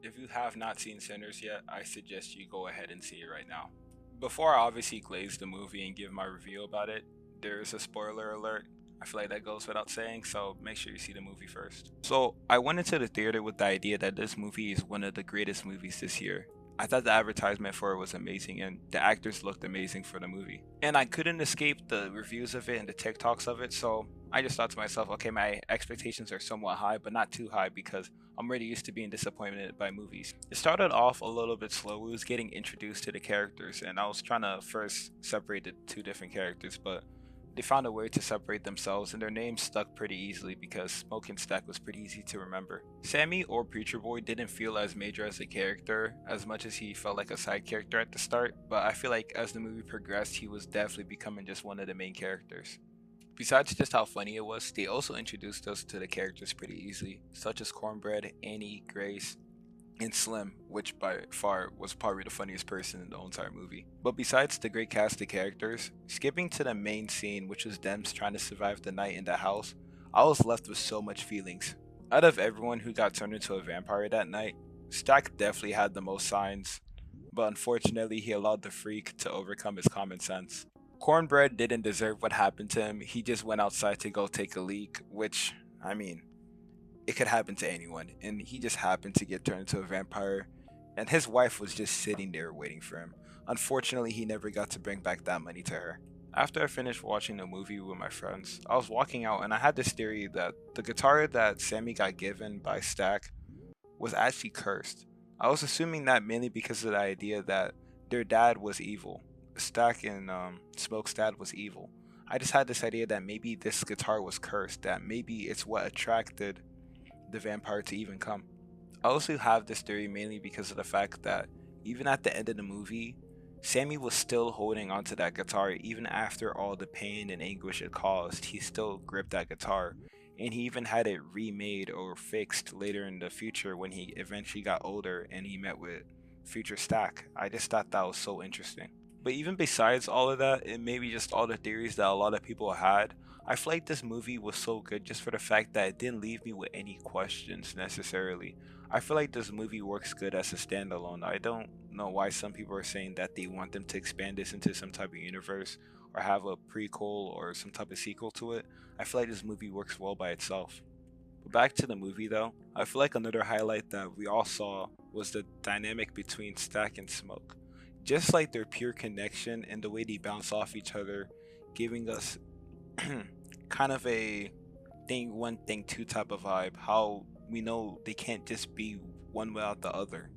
If you have not seen Sinners yet, I suggest you go ahead and see it right now. Before I obviously glaze the movie and give my review about it, there is a spoiler alert. I feel like that goes without saying, so make sure you see the movie first. So, I went into the theater with the idea that this movie is one of the greatest movies this year. I thought the advertisement for it was amazing and the actors looked amazing for the movie. And I couldn't escape the reviews of it and the TikToks of it, so I just thought to myself, okay, my expectations are somewhat high, but not too high because I'm already used to being disappointed by movies. It started off a little bit slow. We was getting introduced to the characters, and I was trying to first separate the two different characters, but they found a way to separate themselves, and their names stuck pretty easily because Smoke and Stack was pretty easy to remember. Sammy or Preacher Boy didn't feel as major as a character as much as he felt like a side character at the start, but I feel like as the movie progressed, he was definitely becoming just one of the main characters. Besides just how funny it was, they also introduced us to the characters pretty easily, such as Cornbread, Annie, Grace, and Slim, which by far was probably the funniest person in the whole entire movie. But besides the great cast of characters, skipping to the main scene, which was them trying to survive the night in the house, I was left with so much feelings. Out of everyone who got turned into a vampire that night, Stack definitely had the most signs, but unfortunately he allowed the freak to overcome his common sense. Cornbread didn't deserve what happened to him. He just went outside to go take a leak, which, I mean, it could happen to anyone. And he just happened to get turned into a vampire. And his wife was just sitting there waiting for him. Unfortunately, he never got to bring back that money to her. After I finished watching the movie with my friends, I was walking out and I had this theory that the guitar that Sammy got given by Stack was actually cursed. I was assuming that mainly because of the idea that their dad was evil. Stack and Smoke's dad was evil. I just had this idea that maybe this guitar was cursed, that maybe it's what attracted the vampire to even come. I also have this theory mainly because of the fact that even at the end of the movie, Sammy was still holding onto that guitar even after all the pain and anguish it caused. He still gripped that guitar, and he even had it remade or fixed later in the future when he eventually got older and he met with future Stack. I just thought that was so interesting. But even besides all of that, and maybe just all the theories that a lot of people had, I feel like this movie was so good just for the fact that it didn't leave me with any questions necessarily. I feel like this movie works good as a standalone. I don't know why some people are saying that they want them to expand this into some type of universe or have a prequel or some type of sequel to it. I feel like this movie works well by itself. But back to the movie though, I feel like another highlight that we all saw was the dynamic between Stack and Smoke. Just like their pure connection and the way they bounce off each other, giving us kind of a thing one thing two type of vibe, how we know they can't just be one without the other.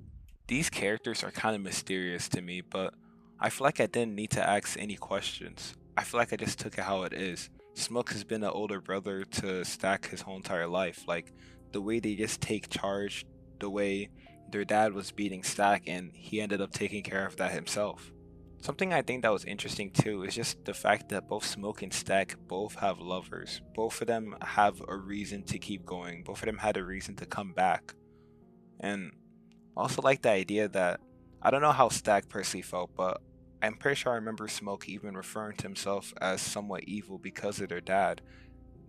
These characters are kind of mysterious to me, but I feel like I didn't need to ask any questions. I feel like I just took it how it is. Smoke has been an older brother to Stack his whole entire life. Like the way they just take charge, the way their dad was beating Stack and he ended up taking care of that himself. Something I think that was interesting too is just the fact that both Smoke and Stack both have lovers. Both of them have a reason to keep going. Both of them had a reason to come back. And I also like the idea that I don't know how Stack personally felt, but I'm pretty sure I remember Smoke even referring to himself as somewhat evil because of their dad.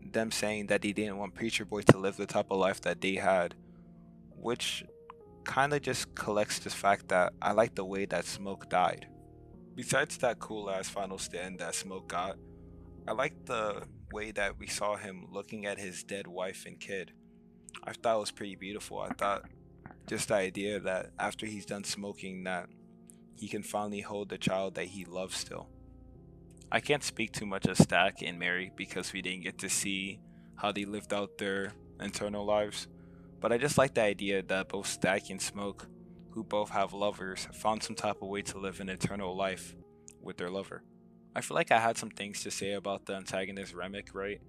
Them saying that they didn't want Preacher Boy to live the type of life that they had, which kind of just collects the fact that I like the way that Smoke died. Besides that cool ass final stand that Smoke got, I like the way that we saw him looking at his dead wife and kid. I thought it was pretty beautiful. I thought just the idea that after he's done smoking that he can finally hold the child that he loves still. I can't speak too much of Stack and Mary because we didn't get to see how they lived out their internal lives, but I just like the idea that both Stack and Smoke, who both have lovers, found some type of way to live an eternal life with their lover. I feel like I had some things to say about the antagonist Remick, right?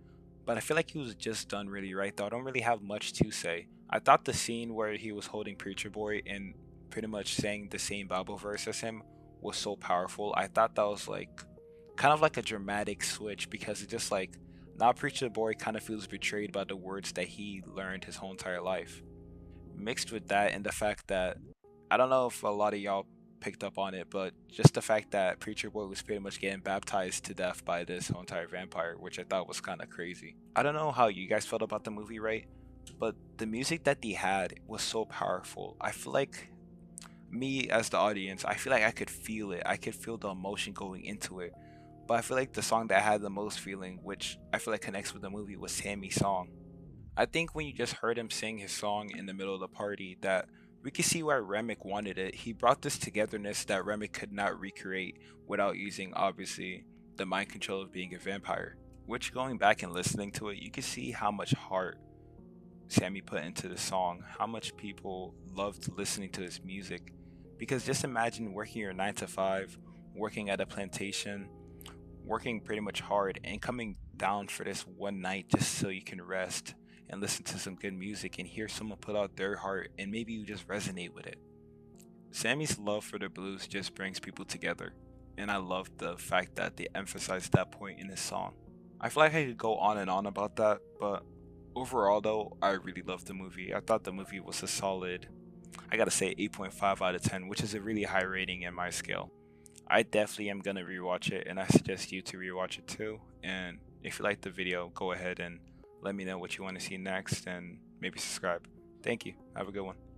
But I feel like he was just done really right though. I don't really have much to say. I thought the scene where he was holding Preacher Boy and pretty much saying the same Bible verse as him was so powerful. I thought that was like kind of like a dramatic switch because it's just like now Preacher Boy kind of feels betrayed by the words that he learned his whole entire life. Mixed with that and the fact that I don't know if a lot of y'all picked up on it, but just the fact that Preacher Boy was pretty much getting baptized to death by this whole entire vampire, which I thought was kind of crazy. I don't know how you guys felt about the movie, right? but the music that they had was so powerful. I feel like me as the audience, I feel like I could feel it. I could feel the emotion going into it. But I feel like the song that had the most feeling, which I feel like connects with the movie, was Sammy's song. I think when you just heard him sing his song in the middle of the party, that we could see why Remick wanted it. He brought this togetherness that Remick could not recreate without using, obviously, the mind control of being a vampire. Which, going back and listening to it, you can see how much heart Sammy put into the song, how much people loved listening to his music. Because just imagine working your 9 to 5, working at a plantation, working pretty much hard, and coming down for this one night just so you can rest and listen to some good music and hear someone put out their heart and maybe you just resonate with it. Sammy's love for the blues just brings people together, and I love the fact that they emphasized that point in his song. I feel like I could go on and on about that, but overall though, I really loved the movie. I thought the movie was a solid, I gotta say 8.5 out of 10, which is a really high rating in my scale. I definitely am gonna rewatch it, and I suggest you to rewatch it too. And if you like the video, go ahead and let me know what you want to see next, and maybe subscribe. Thank you. Have a good one.